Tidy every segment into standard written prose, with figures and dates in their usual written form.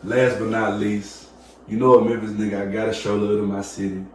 Last but not least, you know a Memphis nigga, I gotta show love to my city.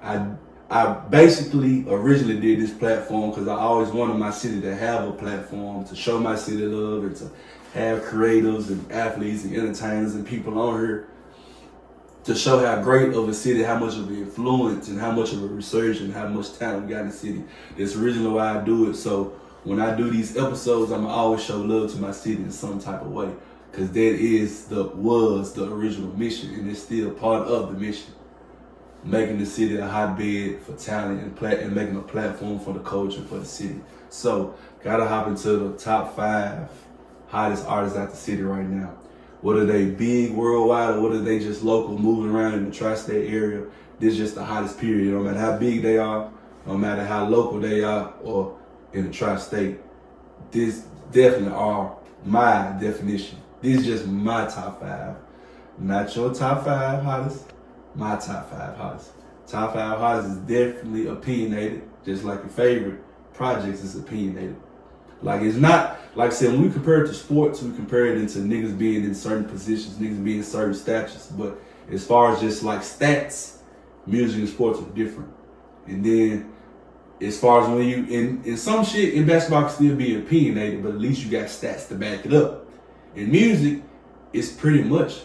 I I basically originally did this platform because I always wanted my city to have a platform to show my city love and to have creatives and athletes and entertainers and people on here to show how great of a city, how much of an influence and how much of a resurgence, how much talent we got in the city. That's originally why I do it. So when I do these episodes, I'm always show love to my city in some type of way. Cause that was the original mission and it's still part of the mission. Making the city a hotbed for talent and making a platform for the culture for the city. So gotta hop into the top 5 hottest artists out the city right now. Whether they big worldwide or whether they just local moving around in the tri-state area, this is just the hottest period. No matter how big they are, no matter how local they are or in the tri-state, this definitely are my definition. This is just my top 5. Not your top 5 hottest, my top 5 hottest. Top 5 hottest is definitely opinionated, just like your favorite projects is opinionated. Like it's not, like I said, when we compare it to sports, we compare it into niggas being in certain positions, niggas being in certain statures. But as far as just like stats, music and sports are different. And then as far as when you, in some shit in basketball can still be opinionated, but at least you got stats to back it up. In music, it's pretty much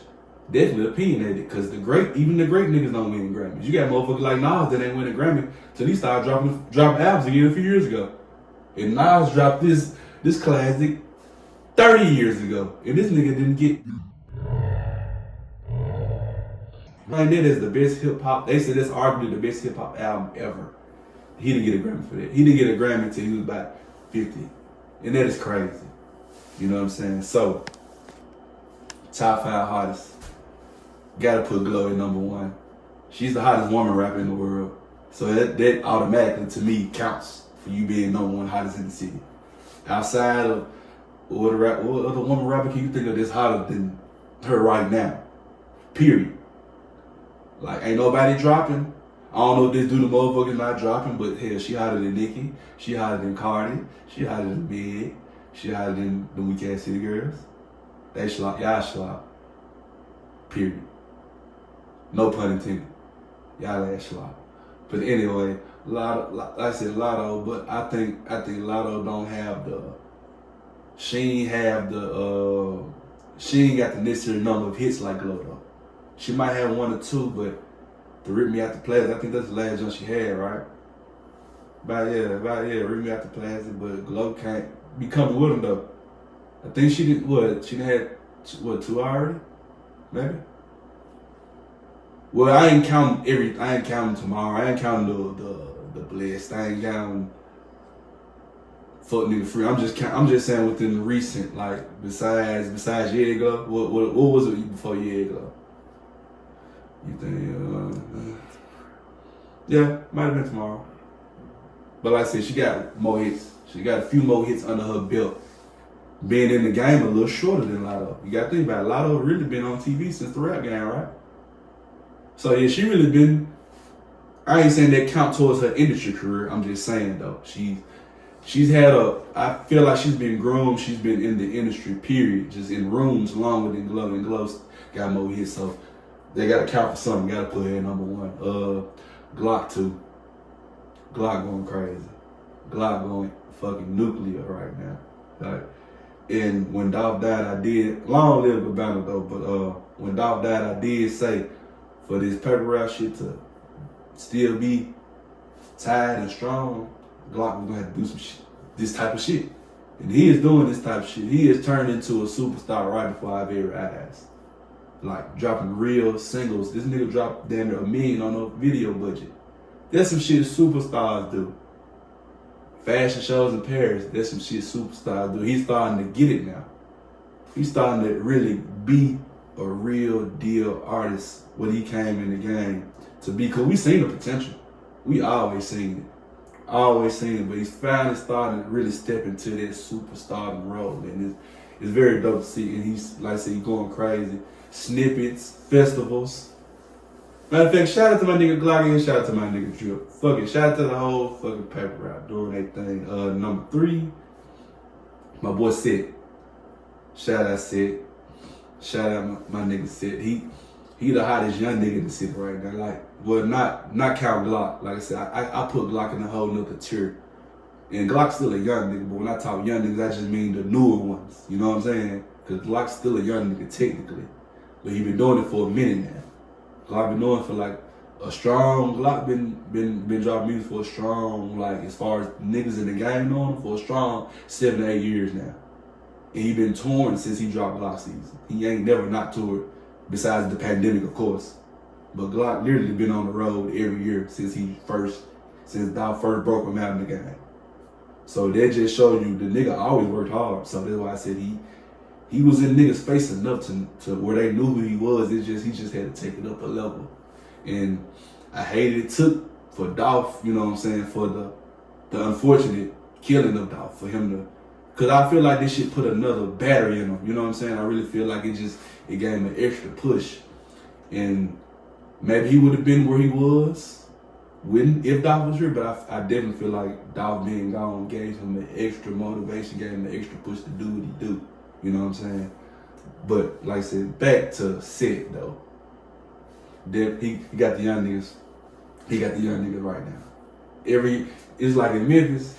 definitely opinionated because even the great niggas don't win Grammys. You got motherfuckers like Nas that ain't win a Grammy till he started dropping albums again a few years ago. And Nas dropped this classic 30 years ago. And this nigga didn't get right there as the best hip hop. They said that's arguably the best hip hop album ever. He didn't get a Grammy for that. He didn't get a Grammy until he was about 50. And that is crazy. You know what I'm saying? So, top 5 hottest. Gotta put Glow at number 1. She's the hottest woman rapper in the world. So that automatically to me counts for you being number 1 hottest in the city. Outside of what other woman rapper can you think of that's hotter than her right now? Period. Like ain't nobody dropping. I don't know if this dude the motherfucker's not dropping, but hell, she hotter than Nicki. She hotter than Cardi. She hotter than Big. She hotter than the Weak Ass City Girls. They schlop. Y'all schlop. Period. No pun intended. Y'all ass schlop. But anyway, like I said, Lotto, but I think Lotto don't have she ain't got the necessary number of hits like Glow. She might have 1 or 2, but the Rip Me Out the Plaza, I think that's the last one she had, right? Rip Me Out the Plaza, but Glow can't be coming with him though. I think she didn't, she had 2 already? Maybe? Well, I ain't counting tomorrow. I ain't counting the Blessed. I ain't counting Fuck Nigga Free. I'm just saying within the recent, like besides year ago. What was it before year ago? You think? Yeah, might have been tomorrow. But like I said, she got more hits. She got a few more hits under her belt. Being in the game a little shorter than Lotto. You got to think about it. Lotto really been on TV since the rap game, right? So yeah, she really been. I ain't saying that count towards her industry career. I'm just saying though, she's had I feel like she's been groomed. She's been in the industry, period, just in rooms longer than Glow. And Glow's got more hits, so they gotta count for something. Gotta put her at number 1. Glock 2. Glock going crazy. Glock going fucking nuclear right now. Like, and when Dolph died, I did long live the banner though. But when Dolph died, I did say, for this paper route shit to still be tied and strong, Glock was gonna have to do some shit, this type of shit. And he is doing this type of shit. He is turned into a superstar right before our very eyes. Like dropping real singles. This nigga dropped damn near $1 million on a video budget. That's some shit superstars do. Fashion shows in Paris, that's some shit superstars do. He's starting to get it now. He's starting to really be a real deal artist when he came in the game to be, cause we seen the potential. We always seen it, but he's finally starting to really step into that superstar role, and it's very dope to see. And he's, like I said, he's going crazy. Snippets, festivals. Matter of fact, shout out to my nigga Glock and shout out to my nigga Drip. Fuck it, shout out to the whole fucking paper route doing their thing. Number 3, my boy Sid. Shout out Sid. Shout out my nigga Sid. He the hottest young nigga in the city right now. Like, well, not count Glock. Like I said, I put Glock in a whole nother tier. And Glock's still a young nigga, but when I talk young niggas, I just mean the newer ones. You know what I'm saying? Because Glock's still a young nigga technically, but he been doing it for a minute now. Glock been doing it for like a strong. Glock been dropping music for a strong, like as far as niggas in the game know him, for a strong 7 to 8 years now. And he been touring since he dropped Glock season. He ain't never not toured, besides the pandemic, of course. But Glock literally been on the road every year since Dow first broke him out in the game. So that just shows you the nigga always worked hard. So that's why I said he was in niggas' face enough to where they knew who he was. He just had to take it up a level. And I hated it took for Dolph, you know what I'm saying, for the unfortunate killing of Dolph, for him to, cause I feel like this shit put another battery in him. You know what I'm saying? I really feel like it gave him an extra push. And maybe he would have been where he was if Dolph was here, but I definitely feel like Dolph being gone gave him an extra motivation, gave him an extra push to do what he do. You know what I'm saying? But like I said, back to Sid though. He got the young niggas. He got the young niggas right now. It's like in Memphis,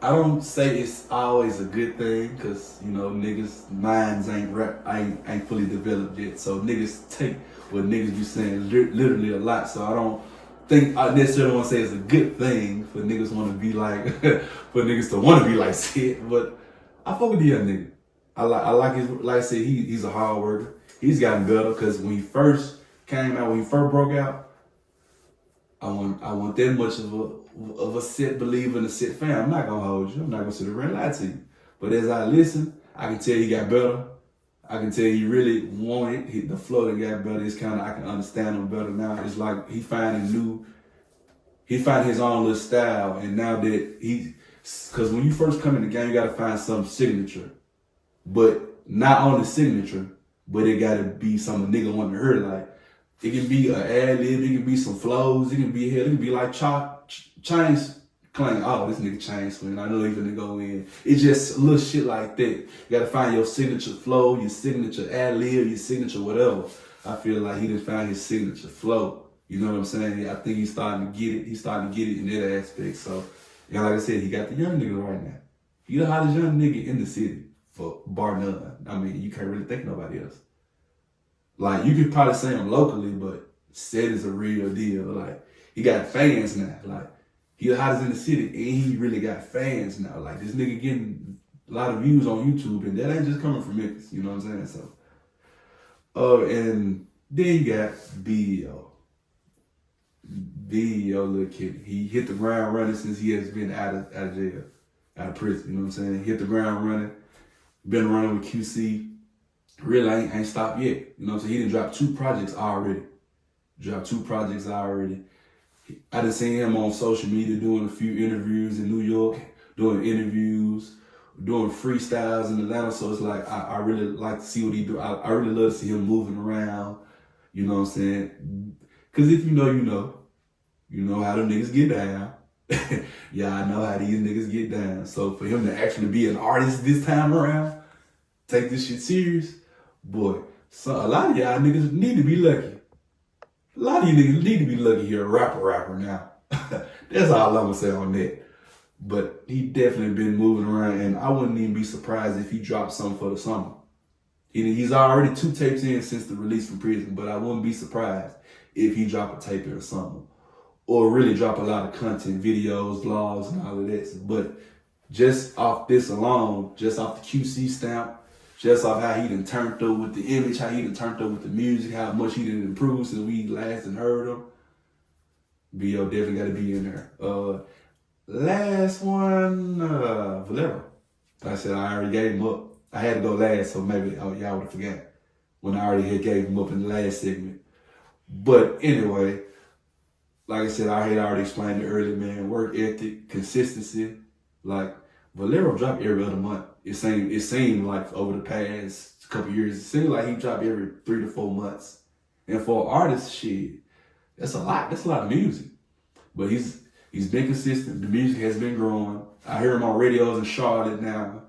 I don't say it's always a good thing, cause you know niggas' minds ain't fully developed yet. So niggas take what niggas be saying literally a lot. So I don't think I necessarily want to say it's a good thing for niggas want to be like for niggas to want to be like Sid. But I fuck with the young nigga. I like his, like I said, he's a hard worker. He's gotten better, cause when he first came out, when he first broke out, I want that much of a Sid believer and a Sid fan. I'm not gonna hold you. I'm not gonna sit around and lie to you. But as I listen, I can tell he got better. I can tell he really wanted the flow that got better. It's kind of, I can understand him better now. It's like he finding his own little style. And now that cause when you first come in the game, you gotta find some signature. But not only signature, but it gotta be something a nigga want to hear. Like, it can be an ad lib, it can be some flows, it can be like Chains Clang. Oh, this nigga Chain Swing, I know he's gonna go in. It's just little shit like that. You gotta find your signature flow, your signature ad lib, your signature whatever. I feel like he just found his signature flow. You know what I'm saying? I think he's starting to get it. He's starting to get it in that aspect. So, yeah, like I said, he got the young nigga right now. He the hottest young nigga in the city, for bar none. I mean, you can't really think of nobody else. Like, you could probably say him locally, but Sid is a real deal. Like, he got fans now. Like, he the hottest in the city, and he really got fans now. Like, this nigga getting a lot of views on YouTube, and that ain't just coming from Memphis. You know what I'm saying? So, and then you got B.O. B.O. little kid. He hit the ground running since he has been out of jail, out of prison. You know what I'm saying? Hit the ground running. Been running with QC. Really ain't stopped yet. You know what I'm saying? He done dropped 2 projects already. I done seen him on social media doing a few interviews in New York, doing freestyles in Atlanta. So it's like, I really like to see what he do. I really love to see him moving around. You know what I'm saying? Cause if you know, you know how them niggas get down. Yeah, I know how these niggas get down. So for him to actually be an artist this time around, take this shit serious, boy, so a lot of y'all niggas need to be lucky. A lot of you niggas need to be lucky you're a rapper now. That's all I'm gonna say on that. But he definitely been moving around, and I wouldn't even be surprised if he dropped something for the summer. He's already 2 tapes in since the release from prison, but I wouldn't be surprised if he dropped a tape in the summer. Or really drop a lot of content, videos, vlogs, and all of that. But just off this alone, just off the QC stamp, just off how he done turned up with the image, how he done turned up with the music, how much he done improved since we last done heard him, B.O. definitely got to be in there. Last one, Valero. Like I said, I already gave him up. I had to go last, so maybe y'all would have forgot when I already had gave him up in the last segment. But anyway, like I said, I had already explained it earlier, man. Work ethic, consistency. Like, Valero dropped every other month. It seemed like over the past couple years, it seemed like he dropped every 3 to 4 months. And for an artist, shit, that's a lot. That's a lot of music. But he's been consistent. The music has been growing. I hear him on radios in Charlotte now,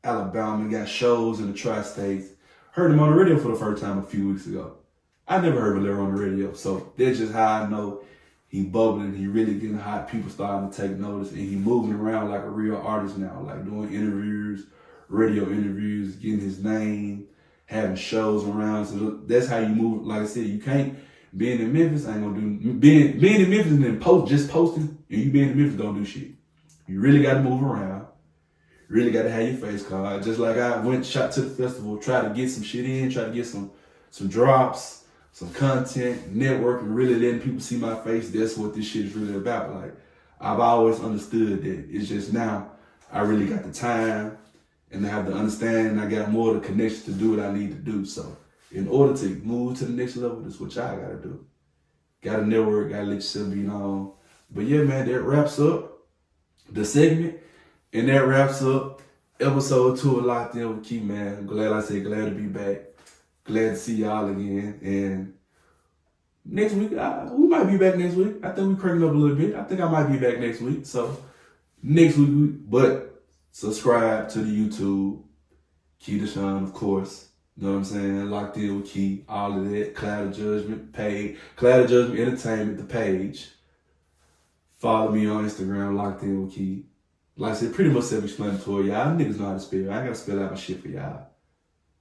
Alabama. He got shows in the tri-states. Heard him on the radio for the first time a few weeks ago. I never heard Valero on the radio, so that's just how I know he bubbling. He really getting hot. People starting to take notice, and he moving around like a real artist now, like doing interviews, radio interviews, getting his name, having shows around. So that's how you move. Like I said, you can't being in Memphis. I ain't gonna do being in Memphis and then just posting, and you being in Memphis don't do shit. You really got to move around. Really got to have your face card. Just like I went shot to the festival, try to get some shit in, try to get some drops, some content, networking, really letting people see my face. That's what this shit is really about. Like, I've always understood that. It's just now I really got the time and I have the understanding. I got more of the connection to do what I need to do. So in order to move to the next level, that's what y'all got to do. Got to network, got to let yourself be known. But yeah, man, that wraps up the segment. And that wraps up episode 2 of Locked In with Key, man. Glad to be back. Glad to see y'all again. And next week, we might be back next week. I think we cranking up a little bit. I think I might be back next week. So next week, but subscribe to the YouTube. Key Deshaun, of course. You know what I'm saying? Locked In with Key. All of that. Cloud of Judgment page. Cloud of Judgment Entertainment, the page. Follow me on Instagram, Locked In with Key. Like I said, pretty much self-explanatory. Y'all niggas know how to spell. I ain't got to spell out my shit for y'all.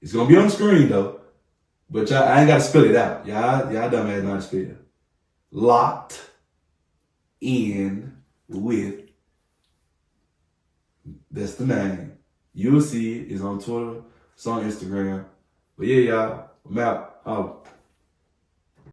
It's going to be on the screen, though. But y'all, I ain't got to spell it out. Y'all dumbass know how to spell. Locked in with. That's the name. You'll see it. It's on Twitter. It's on Instagram. But yeah, y'all. I'm out. Holla.